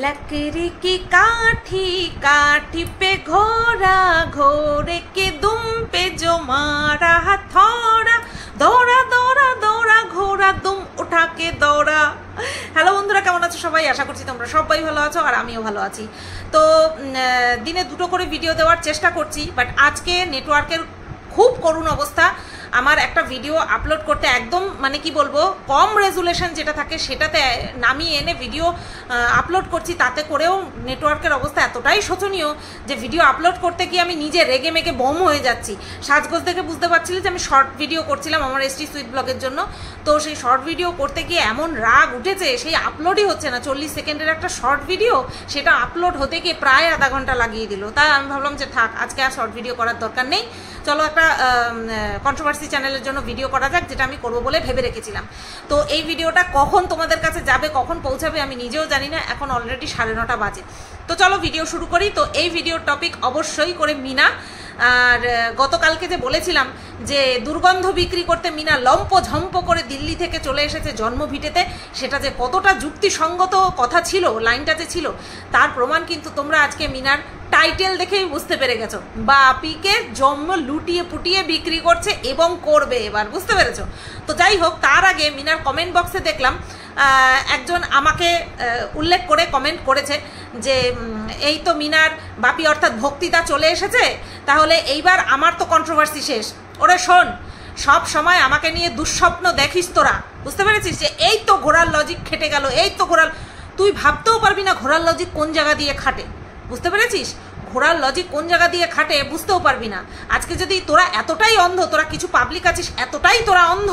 लकड़ी की काठी काठी पे घोड़ा घोड़े के दुम पे जो मारा हथौड़ा दौड़ा दौड़ा दौड़ा घोड़ा दुम उठा के दौड़ा। হ্যালো বন্ধুরা, কেমন আছো সবাই? আশা করছি তোমরা সবাই ভালো আছো আর আমিও ভালো আছি। তো দিনে দুটো করে ভিডিও দেওয়ার চেষ্টা করছি, বাট আজকে নেটওয়ার্কের খুব করুণ অবস্থা। আমার একটা ভিডিও আপলোড করতে একদম মানে কি বলবো, কম রেজুলেশন যেটা থাকে সেটাতে নামিয়ে এনে ভিডিও আপলোড করছি, তাতে করেও নেটওয়ার্কের অবস্থা এতটাই শোচনীয় যে ভিডিও আপলোড করতে গিয়ে আমি নিজে রেগে মেগে বম হয়ে যাচ্ছি। সাজগোজ দেখে বুঝতে পারছিলে যে আমি শর্ট ভিডিও করছিলাম আমার এসটি সুইট ব্লগের জন্য। তো সেই শর্ট ভিডিও করতে গিয়ে এমন রাগ উঠেছে, সেই আপলোডই হচ্ছে না। 40 সেকেন্ডের একটা শর্ট ভিডিও, সেটা আপলোড হতে গিয়ে প্রায় আধা ঘন্টা লাগিয়ে দিল। তাই আমি ভাবলাম যে থাক, আজকে আর শর্ট ভিডিও করার দরকার নেই, চলো একটা কন্ট্রোভার্সি চ্যানেলের জন্য ভিডিও করা যাক, যেটা আমি করবো বলে ভেবে রেখেছিলাম। তো এই ভিডিওটা কখন তোমাদের কাছে যাবে, কখন পৌঁছাবে আমি নিজেও জানি না। এখন অলরেডি 9:30 বাজে। তো চলো ভিডিও শুরু করি। তো এই ভিডিওর টপিক অবশ্যই করে মিনা। আর গতকালকে যে বলেছিলাম যে দুর্গন্ধ বিক্রি করতে মিনা লম্প ঝম্প করে দিল্লি থেকে চলে এসেছে জন্মভিটেতে, সেটা যে কতটা যুক্তিসঙ্গত কথা ছিল, লাইনটা যে ছিল, তার প্রমাণ কিন্তু তোমরা আজকে মিনার টাইটেল দেখেই বুঝতে পেরে গেছো। বাপিকে জন্ম লুটিয়ে পুটিয়ে বিক্রি করছে এবং করবে, এবার বুঝতে পেরেছো। তো যাই হোক, তার আগে মিনার কমেন্ট বক্সে দেখলাম একজন আমাকে উল্লেখ করে কমেন্ট করেছে যে এই তো মিনার বাপি অর্থাৎ ভক্তিদা চলে এসেছে, তাহলে এইবার আমার তো কন্ট্রোভার্সি শেষ। ওরে শোন, সব সময় আমাকে নিয়ে দুঃস্বপ্ন দেখিস তোরা, বুঝতে পেরেছিস? যে এই তো ঘোড়ার লজিক খেটে গেল, এই তো ঘোড়ার, তুই ভাবতেও পারবি না ঘোড়ার লজিক কোন জায়গা দিয়ে খাটে, বুঝতে পেরেছিস? ঘোড়ার লজিক কোন জায়গা দিয়ে খাটে বুঝতেও পারবি না। আজকে যদি তোরা এতটাই অন্ধ, তোরা কিছু পাবলিক আছিস এতটাই তোরা অন্ধ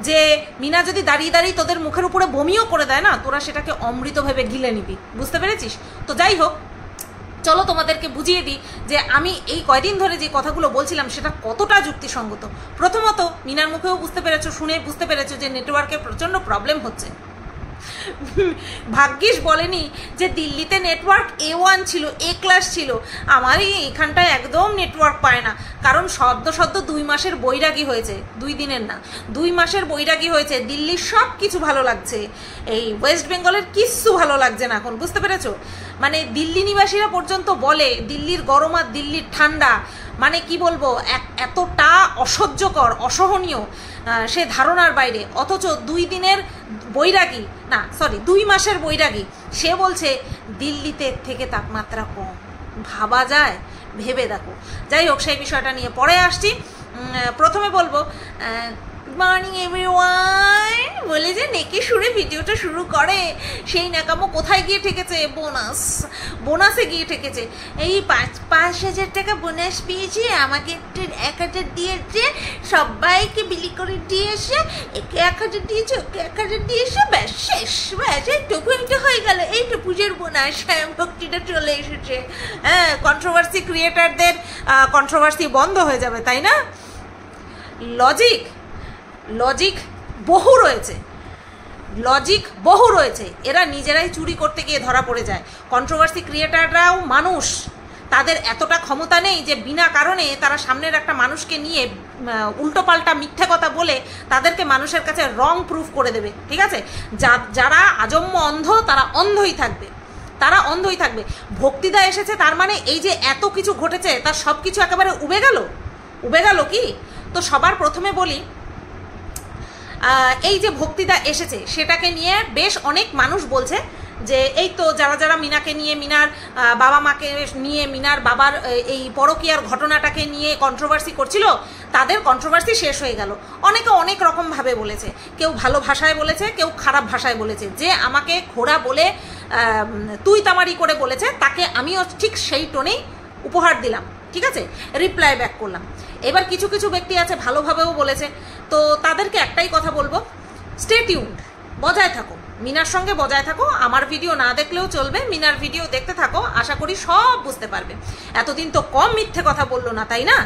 যে মিনা যদি দাঁড়িয়ে দাঁড়িয়ে তোদের মুখের উপরে বমিও করে দেয় না, তোরা সেটাকে অমৃত ভেবে গিলে নিবি, বুঝতে পেরেছিস? তো যাই হোক, চলো তোমাদেরকে বুঝিয়ে দিই যে আমি এই কয়দিন ধরে যে কথাগুলো বলছিলাম সেটা কতটা যুক্তিসঙ্গত। প্রথমত, মিনার মুখেও বুঝতে পেরেছো, শুনে বুঝতে পেরেছো যে নেটওয়ার্কের প্রচণ্ড প্রবলেম হচ্ছে। ভাগ্যিস বলেনি যে দিল্লিতে নেটওয়ার্ক A1 ছিল, A ক্লাস ছিল, আমার এখানটায় একদম নেটওয়ার্ক পায় না। কারণ সদ্য 2 মাসের বৈরাগী হয়েছে, 2 দিনের না, 2 মাসের বৈরাগী হয়েছে। দিল্লির সব কিছু ভালো লাগছে, এই ওয়েস্ট বেঙ্গলের কিচ্ছু ভালো লাগছে না এখন, বুঝতে পেরেছো? মানে দিল্লি নিবাসীরা পর্যন্ত বলে দিল্লির গরম আর দিল্লির ঠান্ডা মানে কি বলবো, এতটা অসহ্যকর, অসহনীয়, সে ধারণার বাইরে। অথচ 2 দিনের বৈরাগী না, 2 মাসের বৈরাগী, সে বলছে দিল্লিতে থেকে তাপমাত্রা কম। ভাবা যায়? ভেবে দেখো। যাই হোক, সেই বিষয়টা নিয়ে পরে আসছি। প্রথমে বলবো গুড মর্নিং এভরিওয়ান বলে যে নেকে সুরে ভিডিওটা শুরু করে, সেই নাকামো কোথায় গিয়ে ঠেকেছে? বোনাসে গিয়ে ঠেকেছে। এই 5,000 টাকা বোনাস পেয়েছি, আমাকে একটু 1,000 দিয়েছে, সবাইকে বিলি করে দিয়েছে, একে 1,000 দিয়েছে, ওকে 1,000 দিয়েছে, ব্যাস শেষ, ব্যাস এইটুকু হয়ে গেল, এইটা পুজোর বোনাস, ভক্তিটা চলে এসেছে। হ্যাঁ, কন্ট্রোভার্সি ক্রিয়েটারদের কন্ট্রোভার্সি বন্ধ হয়ে যাবে, তাই না? লজিক বহু রয়েছে, এরা নিজেরাই চুরি করতে গিয়ে ধরা পড়ে যায়। কন্ট্রোভার্সি ক্রিয়েটাররাও মানুষ, তাদের এতটা ক্ষমতা নেই যে বিনা কারণে তারা সামনের একটা মানুষকে নিয়ে উল্টোপাল্টা মিথ্যে কথা বলে তাদেরকে মানুষের কাছে রং প্রুফ করে দেবে, ঠিক আছে? যারা আজন্ম অন্ধ তারা অন্ধই থাকবে। ভক্তিদা এসেছে, তার মানে এই যে এত কিছু ঘটেছে তার সব কিছু একেবারে উবে গেল কি? তো সবার প্রথমে বলি, এই যে ভক্তিদা এসেছে সেটাকে নিয়ে বেশ অনেক মানুষ বলছে যে এই তো যারা মিনাকে নিয়ে, মিনার বাবা মাকে নিয়ে, মিনার বাবার এই পরকীয়ার ঘটনাটাকে নিয়ে কন্ট্রোভার্সি করছিল, তাদের কন্ট্রোভার্সি শেষ হয়ে গেল। অনেকে অনেক রকমভাবে বলেছে, কেউ ভালো ভাষায় বলেছে, কেউ খারাপ ভাষায় বলেছে। যে আমাকে ঘোড়া বলে তুই তামারি করে বলেছে, তাকে আমিও ঠিক সেই টোনেই উপহার দিলাম, ঠিক আছে, রিপ্লাই ব্যাক করলাম। এবার কিছু ব্যক্তি আছে ভালোভাবেও বলেছে, তো তাদেরকে একটাই কথা বলবো, স্টে টিউনড, বজায় থাকো, মিনার সঙ্গে বজায় থাকো। আমার ভিডিও না দেখলেও চলবে, মিনার ভিডিও দেখতে থাকো, আশা করি সব বুঝতে পারবে। এতদিন তো কম মিথ্যে কথা বললো না, তাই না?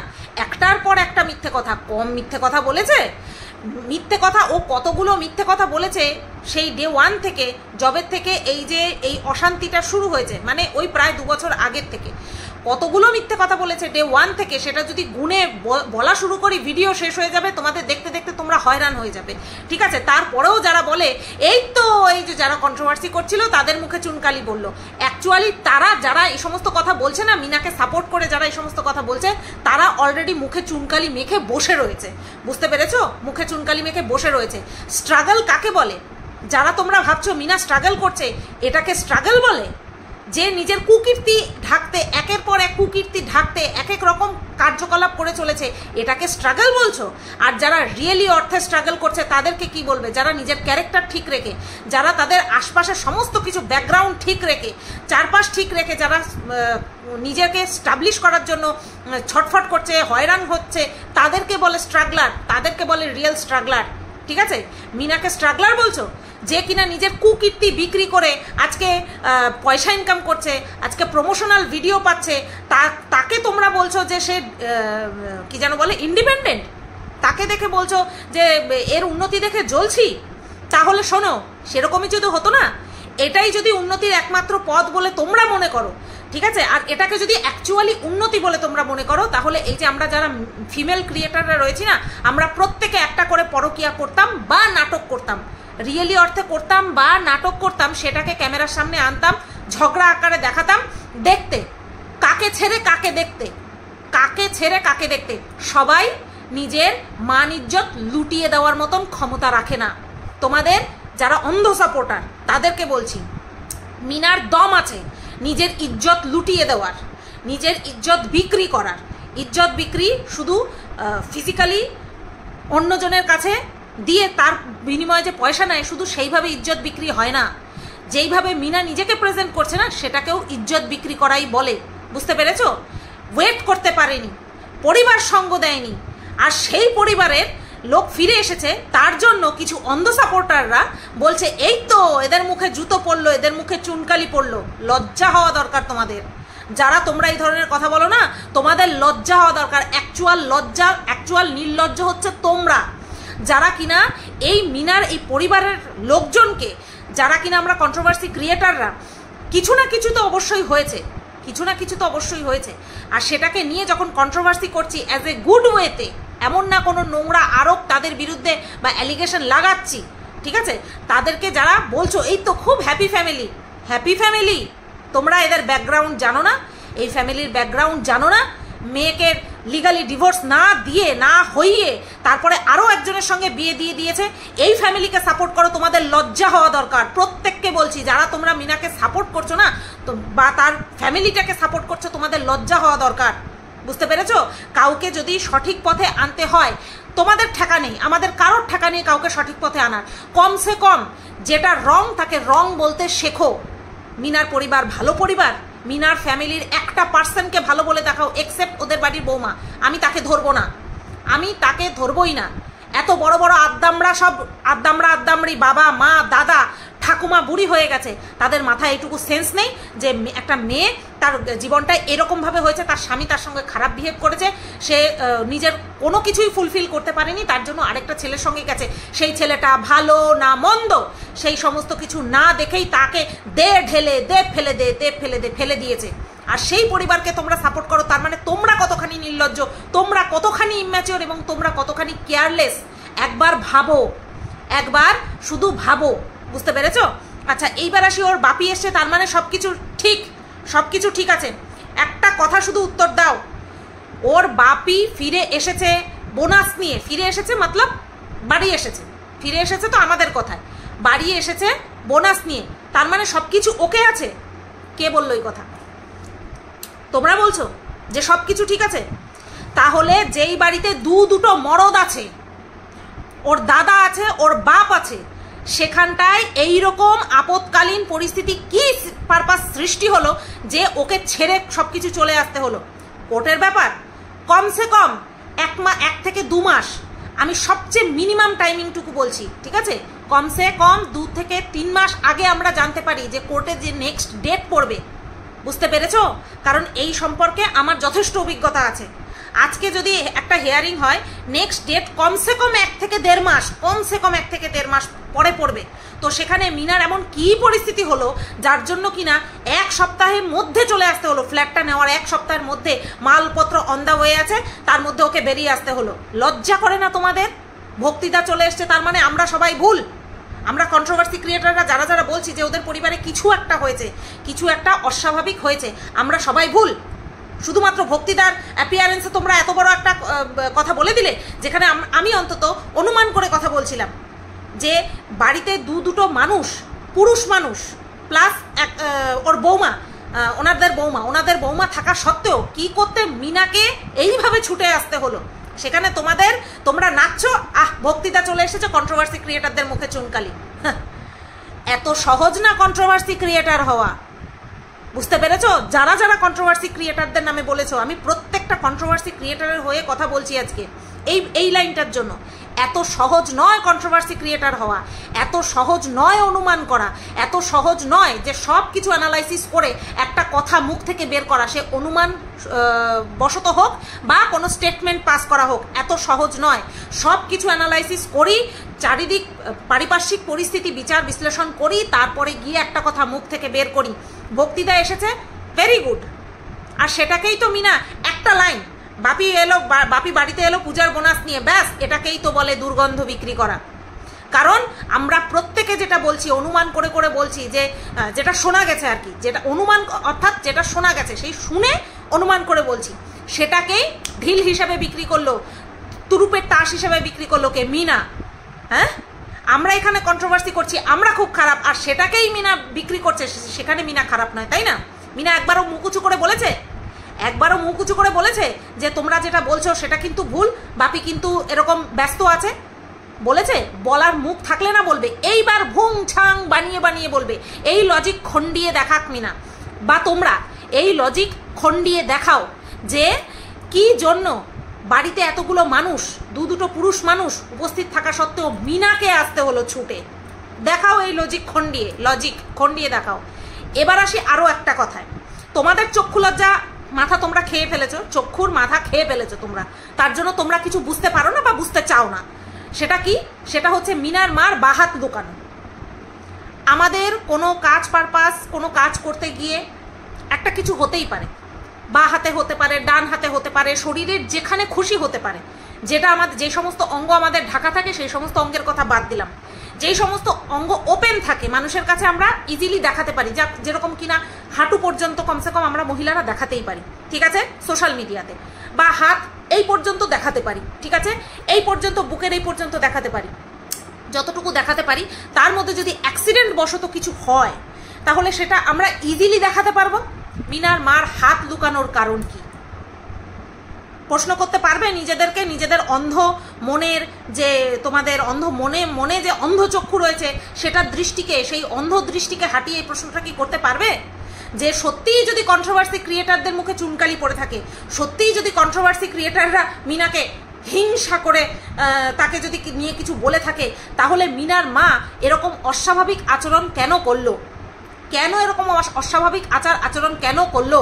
একটার পর একটা মিথ্যে কথা, কম মিথ্যে কথা বলেছে। মিথ্যে কথা ও কতগুলো মিথ্যে কথা বলেছে সেই ডে 1 থেকে, জবের থেকে এই যে এই অশান্তিটা শুরু হয়েছে, মানে ওই প্রায় 2 বছর আগের থেকে কতগুলো মিথ্যে কথা বলেছে ডে 1 থেকে, সেটা যদি গুণে বলা শুরু করি ভিডিও শেষ হয়ে যাবে, তোমাদের দেখতে দেখতে তোমরা হয়রান হয়ে যাবে, ঠিক আছে? তারপরেও যারা বলে এই তো এই যে যারা কন্ট্রোভার্সি করছিল তাদের মুখে চুনকালি বললো, অ্যাকচুয়ালি তারা যারা এই সমস্ত কথা বলছে না, মিনাকে সাপোর্ট করে যারা এই সমস্ত কথা বলছে, তারা অলরেডি মুখে চুনকালি মেখে বসে রয়েছে, বুঝতে পেরেছো? মুখে চুনকালি মেখে বসে রয়েছে। স্ট্রাগল কাকে বলে? যারা তোমরা ভাবছো মিনা স্ট্রাগল করছে, এটাকে স্ট্রাগল বলে? যে নিজের কুকীর্তি ঢাকতে, একের পর এক কুকীর্তি ঢাকতে এক এক রকম কার্যকলাপ করে চলেছে, এটাকে স্ট্রাগল বলছো? আর যারা রিয়েলি অর্থে স্ট্রাগল করছে তাদেরকে কি বলবে? যারা নিজের ক্যারেক্টার ঠিক রেখে, যারা তাদের আশপাশে সমস্ত কিছু ব্যাকগ্রাউন্ড ঠিক রেখে, চারপাশ ঠিক রেখে যারা নিজেকে স্টাবলিশ করার জন্য ছটফট করছে, হয়রান হচ্ছে, তাদেরকে বলে স্ট্রাগলার, তাদেরকে বলে রিয়েল স্ট্রাগলার, ঠিক আছে? মিনাকে স্ট্রাগলার বলছো? যে কিনা নিজের কুকীর্তি বিক্রি করে আজকে পয়সা ইনকাম করছে, আজকে প্রমোশনাল ভিডিও পাচ্ছে, তাকে তোমরা বলছো যে সে কি যেন বলে ইন্ডিপেন্ডেন্ট, তাকে দেখে বলছো যে এর উন্নতি দেখে জ্বলছি। তাহলে শোনো, সেরকমই যদি হতো না, এটাই যদি উন্নতির একমাত্র পথ বলে তোমরা মনে করো, ঠিক আছে, আর এটাকে যদি অ্যাকচুয়ালি উন্নতি বলে তোমরা মনে করো, তাহলে এই যে আমরা যারা ফিমেল ক্রিয়েটাররা রয়েছি না, আমরা প্রত্যেকে একটা করে পরকীয়া করতাম বা নাটক করতাম, রিয়েলি অর্থে করতাম বা নাটক করতাম, সেটাকে ক্যামেরার সামনে আনতাম, ঝগড়া আকারে দেখাতাম, দেখতে কাকে ছেড়ে কাকে দেখতে, কাকে ছেড়ে কাকে দেখতে। সবাই নিজের মান ইজ্জত লুটিয়ে দেওয়ার মতন ক্ষমতা রাখে না। তোমাদের যারা অন্ধ সাপোর্টার তাদেরকে বলছি, মিনার দম আছে নিজের ইজ্জত লুটিয়ে দেওয়ার, নিজের ইজ্জত বিক্রি করার। ইজ্জত বিক্রি শুধু ফিজিক্যালি অন্যজনের কাছে দিয়ে তার বিনিময়ে যে পয়সা নেয়, শুধু সেইভাবে ইজ্জত বিক্রি হয় না। যেইভাবে মিনা নিজেকে প্রেজেন্ট করছে না, সেটাকেও ইজ্জত বিক্রি করাই বলে, বুঝতে পেরেছো? ওয়েট করতে পারেনি, পরিবার সঙ্গ দেয়নি, আর সেই পরিবারের লোক ফিরে এসেছে, তার জন্য কিছু অন্ধ সাপোর্টাররা বলছে এই তো এদের মুখে জুতো পড়লো, এদের মুখে চুনকালি পড়লো। লজ্জা হওয়া দরকার তোমাদের, যারা তোমরা এই ধরনের কথা বলো না, তোমাদের লজ্জা হওয়া দরকার। অ্যাকচুয়াল লজ্জা, অ্যাকচুয়াল নির্লজ্জ হচ্ছে তোমরা, যারা কিনা এই মিনার এই পরিবারের লোকজনকে, যারা কিনা আমরা কন্ট্রোভার্সি ক্রিয়েটাররা, কিছু না কিছু তো অবশ্যই হয়েছে, কিছু না কিছু তো অবশ্যই হয়েছে, আর সেটাকে নিয়ে যখন কন্ট্রোভার্সি করছি অ্যাজ এ গুড ওয়েতে, এমন না কোনো নোংরা আরোপ তাদের বিরুদ্ধে বা অ্যালিগেশন লাগাচ্ছি, ঠিক আছে? তাদেরকে যারা বলছো এই তো খুব হ্যাপি ফ্যামিলি, হ্যাপি ফ্যামিলি, তোমরা এদের ব্যাকগ্রাউন্ড জানো না, এই ফ্যামিলির ব্যাকগ্রাউন্ড জানো না। মেয়েকে লিগালি ডিভোর্স না দিয়ে, না হইয়ে, তারপরে আরও একজনের সঙ্গে বিয়ে দিয়ে দিয়েছে। এই ফ্যামিলিকে সাপোর্ট করো, তোমাদের লজ্জা হওয়া দরকার। প্রত্যেককে বলছি, যারা তোমরা মিনাকে সাপোর্ট করছো না, তো বা তার ফ্যামিলিটাকে সাপোর্ট করছো, তোমাদের লজ্জা হওয়া দরকার, বুঝতে পেরেছো? কাউকে যদি সঠিক পথে আনতে হয়, তোমাদের ঠেকা নেই, আমাদের কারোর ঠেকা নেই কাউকে সঠিক পথে আনার। কমসে কম যেটা রং তাকে রং বলতে শেখো। মিনার পরিবার ভালো পরিবার, মিনার ফ্যামিলির একটা পার্সনকে ভালো বলে দেখাও, এক্সেপ্ট ওদের বাড়ির বৌমা। আমি তাকে ধরবো না, আমি তাকে ধরবই না। এত বড় বড় আদ্দামরা, সব আদ্দামড়ি বাবা মা দাদা ঠাকুমা বুড়ি হয়ে গেছে, তাদের মাথায় এইটুকু সেন্স নেই যে একটা মেয়ে তার জীবনটা এরকমভাবে হয়েছে, তার স্বামী তার সঙ্গে খারাপ বিহেভ করেছে, সে নিজের কোনো কিছুই ফুলফিল করতে পারেনি, তার জন্য আরেকটা ছেলের সঙ্গে গেছে। সেই ছেলেটা ভালো না মন্দ, সেই সমস্ত কিছু না দেখেই তাকে ফেলে দিয়েছে। আর সেই পরিবারকে তোমরা সাপোর্ট করো, তার মানে তোমরা কতখানি নির্লজ্জ, তোমরা কতখানি ইম্যাচিওর এবং তোমরা কতখানি কেয়ারলেস। একবার ভাবো, একবার শুধু ভাবো, বুঝতে পেরেছো? আচ্ছা, এইবার আসি, ওর বাপি এসছে, তার মানে সব কিছু ঠিক, সব কিছু ঠিক আছে। একটা কথা শুধু উত্তর দাও, ওর বাপি ফিরে এসেছে বোনাস নিয়ে, ফিরে এসেছে মতলব বাড়ি এসেছে, ফিরে এসেছে তো আমাদের কথায়, বাড়ি এসেছে বোনাস নিয়ে, তার মানে সব কিছু ওকে আছে। কে বললো এই কথা? তোমরা বলছো যে সব কিছু ঠিক আছে। তাহলে যেই বাড়িতে দুটো মরদ আছে, ওর দাদা আছে, ওর বাপ আছে, সেখানটায় এইরকম আপদকালীন পরিস্থিতি কি পারপাস সৃষ্টি হলো যে ওকে ছেড়ে সব কিছু চলে আসতে হলো? কোর্টের ব্যাপার, কমসে কম 1 থেকে 2 মাস, আমি সবচেয়ে মিনিমাম টাইমিংটুকু বলছি, ঠিক আছে? কমসে কম 2 থেকে 3 মাস আগে আমরা জানতে পারি যে কোর্টে যে নেক্সট ডেট পড়বে, বুঝতে পেরেছো? কারণ এই সম্পর্কে আমার যথেষ্ট অভিজ্ঞতা আছে। আজকে যদি একটা হিয়ারিং হয়, নেক্সট ডেট কমসে কম 1 থেকে 1.5 মাস, কমসে কম 1 থেকে 1.5 মাস পরে পড়বে। তো সেখানে মিনার এমন কি পরিস্থিতি হলো যার জন্য কিনা 1 সপ্তাহের মধ্যে চলে আসতে হলো, ফ্ল্যাটটা নেওয়ার 1 সপ্তাহের মধ্যে মালপত্র অন দা ওয়ে আছে, তার মধ্যে ওকে বেরিয়ে আসতে হলো। লজ্জা করে না তোমাদের? ভক্তিদা চলে এসছে, তার মানে আমরা সবাই ভুল? আমরা কন্ট্রোভার্সি ক্রিয়েটাররা যারা যারা বলছি যে ওদের পরিবারে কিছু একটা হয়েছে, কিছু একটা অস্বাভাবিক হয়েছে, আমরা সবাই ভুল? শুধুমাত্র ভক্তিদার অ্যাপিয়ারেন্সে তোমরা এত বড় একটা কথা বলে দিলে, যেখানে আমি অন্তত অনুমান করে কথা বলছিলাম যে বাড়িতে দুটো মানুষ, পুরুষ মানুষ প্লাস ওর বৌমা, ওনাদের বৌমা থাকা সত্ত্বেও কি করতে মিনাকে এইভাবে ছুটে আসতে হলো? সেখানে তোমরা নাচছো, ভক্তিদা চলে এসেছে, কন্ট্রোভার্সি ক্রিয়েটারদের মুখে চুনকালি। এত সহজ না কন্ট্রোভার্সি ক্রিয়েটার হওয়া, বুঝতে পেরেছো? যারা যারা কন্ট্রোভার্সি ক্রিয়েটারদের নামে বলেছো, আমি প্রত্যেকটা কন্ট্রোভার্সি ক্রিয়েটারের হয়ে কথা বলছি আজকে এই লাইনটার জন্য। এত সহজ নয় কন্ট্রোভার্সি ক্রিয়েটার হওয়া, এত সহজ নয় অনুমান করা, এত সহজ নয় যে সব কিছু অ্যানালাইসিস করে একটা কথা মুখ থেকে বের করা, সে অনুমান বশত হোক বা কোনো স্টেটমেন্ট পাস করা হোক, এত সহজ নয়। সব কিছু অ্যানালাইসিস করি, চারিদিক পারিপার্শ্বিক পরিস্থিতি বিচার বিশ্লেষণ করি, তারপরে গিয়ে একটা কথা মুখ থেকে বের করি। ভক্তিদা এসেছে, ভেরি গুড। আর সেটাকেই তো মিনা একটা লাইন, বাপি বাড়িতে এলো পূজার বোনাস নিয়ে, ব্যাস এটাকেই তো বলে দুর্গন্ধ বিক্রি করা। কারণ আমরা প্রত্যেকে যেটা বলছি, অনুমান করে করে বলছি, যে যেটা শোনা গেছে আর কি, যেটা অনুমান অর্থাৎ যেটা শোনা গেছে সেই শুনে অনুমান করে বলছি, সেটাকেই ঢিল হিসেবে বিক্রি করলো, তুরুপের তাস হিসেবে বিক্রি করলো কে? মিনা। হ্যাঁ, আমরা এখানে কন্ট্রোভার্সি করছি, আমরা খুব খারাপ, আর সেটাকেই মিনা বিক্রি করছে, সেখানে মিনা খারাপ নয়, তাই না? মিনা একবারও মুখ উঁচু করে বলেছে যে তোমরা যেটা বলছো সেটা কিন্তু ভুল, বাপি কিন্তু এরকম ব্যস্ত আছে? বলেছে? বলার মুখ থাকলে না বলবে, এইবার ভুং ছাং বানিয়ে বানিয়ে বলবে। এই লজিক খন্ডিয়ে দেখাক মিনা, বা তোমরা এই লজিক খন্ডিয়ে দেখাও যে কি জন্য বাড়িতে এতগুলো মানুষ, দুটো পুরুষ মানুষ উপস্থিত থাকা সত্ত্বেও মিনাকে আসতে হলো ছুটে। দেখাও এই লজিক খন্ডিয়ে দেখাও। এবার আসি আরও একটা কথায়, তোমাদের চক্ষু লজ্জা মাথা তোমরা খেয়ে ফেলেছো, চক্ষুর মাথা খেয়ে ফেলেছো তোমরা, তার জন্য তোমরা কিছু বুঝতে পারো না বা বুঝতে চাও না। সেটা কি? সেটা হচ্ছে মিনার মার বাহাত দোকান। আমাদের কোনো কাজ পারপাস, কোনো কাজ করতে গিয়ে একটা কিছু হতেই পারে, বা হাতে হতে পারে, ডান হাতে হতে পারে, শরীরের যেখানে খুশি হতে পারে। যেটা আমাদের, যে সমস্ত অঙ্গ আমাদের ঢাকা থাকে সেই সমস্ত অঙ্গের কথা বাদ দিলাম, যেই সমস্ত অঙ্গ ওপেন থাকে মানুষের কাছে আমরা ইজিলি দেখাতে পারি, যেরকম কিনা হাঁটু পর্যন্ত কমসে কম আমরা মহিলারা দেখাতেই পারি, ঠিক আছে, সোশ্যাল মিডিয়াতে, বা হাত এই পর্যন্ত দেখাতে পারি, ঠিক আছে, এই পর্যন্ত, বুকের এই পর্যন্ত দেখাতে পারি। যতটুকু দেখাতে পারি তার মধ্যে যদি অ্যাক্সিডেন্ট বশত কিছু হয় তাহলে সেটা আমরা ইজিলি দেখাতে পারবো। মিনার মার হাত লুকানোর কারণ কি? প্রশ্ন করতে পারবে নিজেদেরকে? নিজেদের অন্ধ মনের যে, তোমাদের অন্ধ মনে যে অন্ধ চক্ষু রয়েছে সেটার দৃষ্টিকে, সেই অন্ধ দৃষ্টিকে হাঁটিয়ে এই প্রশ্নটা কি করতে পারবে? যে সত্যিই যদি কন্ট্রোভার্সি ক্রিয়েটারদের মুখে চুনকালি পড়ে থাকে, সত্যিই যদি কন্ট্রোভার্সি ক্রিয়েটাররা মিনাকে হিংসা করে তাকে যদি নিয়ে কিছু বলে থাকে, তাহলে মিনার মা এরকম অস্বাভাবিক আচরণ কেন করলো? কেন এরকম অস্বাভাবিক আচরণ কেন করলো?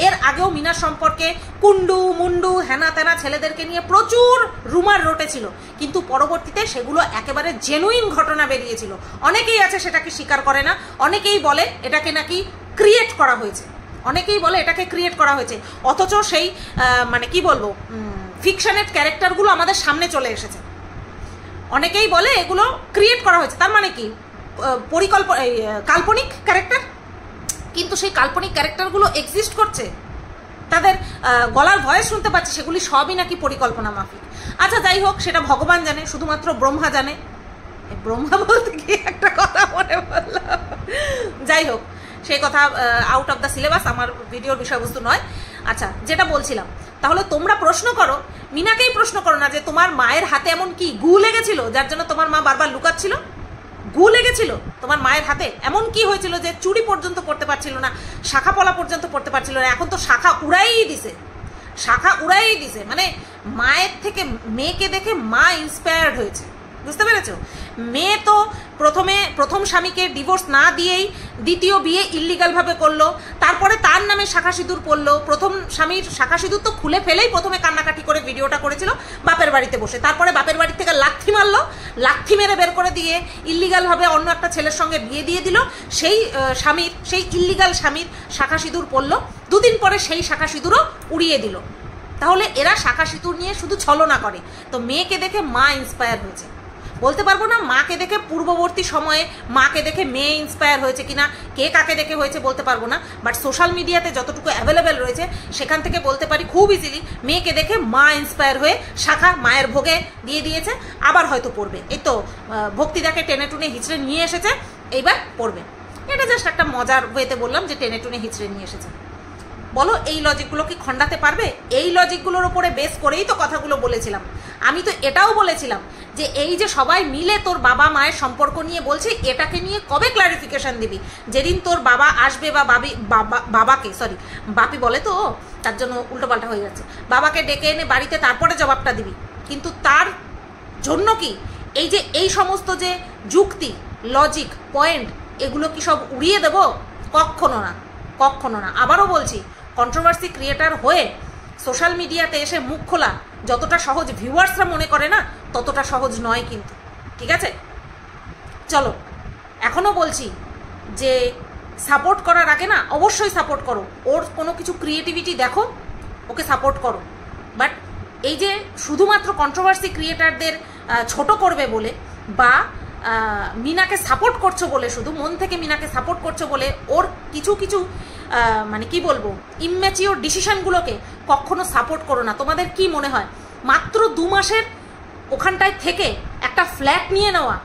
এর আগেও মিনার সম্পর্কে কুন্ডু মুন্ডু হেনা তেনা ছেলেদেরকে নিয়ে প্রচুর রুমার রটেছিল, কিন্তু পরবর্তীতে সেগুলো একেবারে জেনুইন ঘটনা বেরিয়েছিল। অনেকেই আছে সেটাকে স্বীকার করে না, অনেকেই বলে এটাকে নাকি ক্রিয়েট করা হয়েছে, অথচ সেই মানে কি বলবো, ফিকশনের ক্যারেক্টারগুলো আমাদের সামনে চলে এসেছে। অনেকেই বলে এগুলো ক্রিয়েট করা হয়েছে, তার মানে কি কাল্পনিক ক্যারেক্টার, কিন্তু সেই কাল্পনিক ক্যারেক্টারগুলো এক্সিস্ট করছে, তাদের গলার ভয়েস শুনতে পাচ্ছি, সেগুলি সবই নাকি পরিকল্পনা মাফিক। আচ্ছা যাই হোক, সেটা ভগবান জানে, শুধুমাত্র ব্রহ্মা জানে। ব্রহ্মা বলতে গিয়ে একটা কথা মনে পড়ল, যাই হোক সেই কথা আউট অফ দ্য সিলেবাস, আমার ভিডিওর বিষয়বস্তু নয়। আচ্ছা, যেটা বলছিলাম, তাহলে তোমরা প্রশ্ন করো, মিনাকেই প্রশ্ন করো না যে তোমার মায়ের হাতে এমন কি গু লেগেছিল যার জন্য তোমার মা বারবার লুকাচ্ছিল? গু লেগেছিল তোমার মায়ের হাতে? এমন কি হয়েছিল যে চুড়ি পর্যন্ত পড়তে পারছিল না, শাখা পলা পর্যন্ত পড়তে পারছিল না? এখন তো শাখা উড়াই দিছে, মানে মায়ের থেকে মেয়েকে দেখে মা ইন্সপায়ার্ড হয়েছে, বুঝতে পেরেছো? মেয়ে তো প্রথম স্বামীকে ডিভোর্স না দিয়েই দ্বিতীয় বিয়ে ইল্লিগালভাবে করলো, তারপরে তার নামে শাখা সিঁদুর পড়লো। প্রথম স্বামীর শাখা সিঁদুর তো খুলে ফেলেই প্রথমে কান্নাকাটি করে ভিডিওটা করেছিল বাপের বাড়িতে বসে, তারপরে বাপের বাড়ি থেকে লাথি মারলো, লাথি মেরে বের করে দিয়ে ইল্লিগালভাবে অন্য একটা ছেলের সঙ্গে বিয়ে দিয়ে দিল। সেই ইল্লিগাল স্বামীর শাখা সিঁদুর পড়লো, দুদিন পরে সেই শাখা সিঁদুরও উড়িয়ে দিল। তাহলে এরা শাখা সিঁদুর নিয়ে শুধু ছলনা করে। তো মেয়েকে দেখে মা ইন্সপায়ার হয়েছে, বলতে পারবো না মাকে দেখে পূর্ববর্তী সময়ে মাকে দেখে মেয়ে ইন্সপায়ার হয়েছে কিনা, কে কাকে দেখে হয়েছে বলতে পারবো না, বাট সোশ্যাল মিডিয়াতে যতটুকু অ্যাভেলেবেল রয়েছে সেখান থেকে বলতে পারি খুব ইজিলি মেয়েকে দেখে মা ইন্সপায়ার হয়ে শাখা মায়ের ভোগে দিয়ে দিয়েছে, আবার হয়তো পড়বে। এই তো ভক্তিদাকে টেনে টুনে হিচড়ে নিয়ে এসেছে, এইবার পড়বে। এটা জাস্ট একটা মজার ওয়েতে বললাম যে টেনে টুনে হিচড়ে নিয়ে এসেছে। বলো এই লজিকগুলো কি খণ্ডাতে পারবে? এই লজিকগুলোর ওপরে বেস করেই তো কথাগুলো বলেছিলাম। আমি তো এটাও বলেছিলাম যে এই যে সবাই মিলে তোর বাবা মায়ের সম্পর্ক নিয়ে বলছে, এটাকে নিয়ে কবে ক্লারিফিকেশন দিবি? যেদিন তোর বাবা আসবে বা বাবাকে বাপি বলে তো, তার জন্য উল্টোপাল্টা হয়ে যাচ্ছে, বাবাকে ডেকে এনে বাড়িতে তারপরে জবাবটা দিবি। কিন্তু তার জন্য কি এই যে এই সমস্ত যে যুক্তি, লজিক, পয়েন্ট, এগুলো কি সব উড়িয়ে দেব? কখনো না, কখনো না। আবারও বলছি, কন্ট্রোভার্সি ক্রিয়েটার হয়ে সোশ্যাল মিডিয়াতে এসে মুখ খোলা যতটা সহজ ভিউয়ার্সরা মনে করে না, ততটা সহজ নয় কিন্তু, ঠিক আছে? চলো, এখনও বলছি যে সাপোর্ট করার আগে না অবশ্যই সাপোর্ট করো, ওর কোনো কিছু ক্রিয়েটিভিটি দেখো, ওকে সাপোর্ট করো। বাট এই যে শুধুমাত্র কন্ট্রোভার্সি ক্রিয়েটারদের ছোট করবে বলে বা মিনাকে সাপোর্ট করছো বলে, শুধু মন থেকে মিনাকে সাপোর্ট করছো বলে ওর কিছু মানে কি বলবো ইম্যাচিওর ডিসিশনগুলোকে কখনো সাপোর্ট করো না। তোমাদের কি মনে হয় মাত্র 2 মাসের ওখানটায় থেকে একটা ফ্ল্যাট নিয়ে নেওয়া,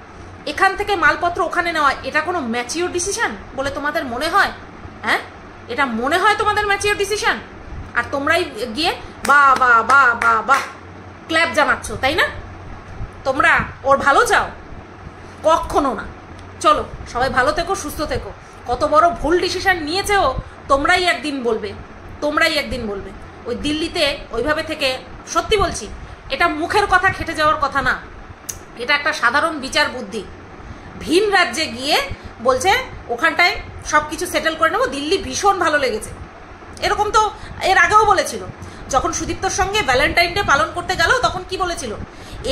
এখান থেকে মালপত্র ওখানে নেওয়া, এটা কোনো ম্যাচিওর ডিসিশন বলে তোমাদের মনে হয়? হ্যাঁ, এটা মনে হয় তোমাদের ম্যাচিওর ডিসিশন? আর তোমরাই গিয়ে বা বা বা বা বা ক্ল্যাপ জানাচ্ছ, তাই না? তোমরা ওর ভালো চাও? কখনো না। চলো, সবাই ভালো থেকো, সুস্থ থেকো। কত বড় ভুল ডিসিশন নিয়েছেও তোমরাই একদিন বলবে। ওই দিল্লিতে ওইভাবে থেকে, সত্যি বলছি, এটা মুখের কথা খেটে যাওয়ার কথা না, এটা একটা সাধারণ বিচার বুদ্ধি। ভিন রাজ্যে গিয়ে বলছে ওখানটায় সব কিছু সেটেল করে নেবো, দিল্লি ভীষণ ভালো লেগেছে। এরকম তো এর আগেও বলেছিল, যখন সুদীপ্তর সঙ্গে ভ্যালেন্টাইন ডে পালন করতে গেল তখন কি বলেছিল,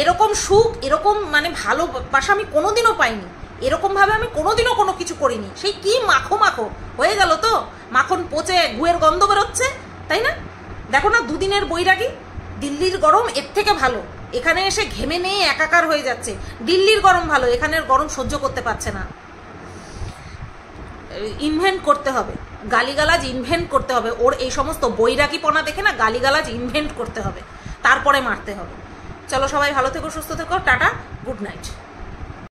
এরকম সুখ, এরকম মানে ভালোবাসা আমি কোনোদিনও পাইনি, এরকমভাবে আমি কোনোদিনও কোনো কিছু করিনি। সেই কি মাখো হয়ে গেল তো, মাখন পচে গুয়ের গন্ধ বেরোচ্ছে, তাই না? দেখো না, 2 দিনের বৈরাগী। দিল্লির গরম এর থেকে ভালো, এখানে এসে ঘেমে নিয়ে একাকার হয়ে যাচ্ছে। দিল্লির গরম ভালো, এখানের গরম সহ্য করতে পারছে না। ইনভেন্ট করতে হবে, গালিগালাজ ইনভেন্ট করতে হবে। ওর এই সমস্ত বৈরাগীপনা দেখে না গালিগালাজ ইনভেন্ট করতে হবে, তারপরে মারতে হবে। চলো, সবাই ভালো থেকো, সুস্থ থেকো, টাটা, গুড নাইট।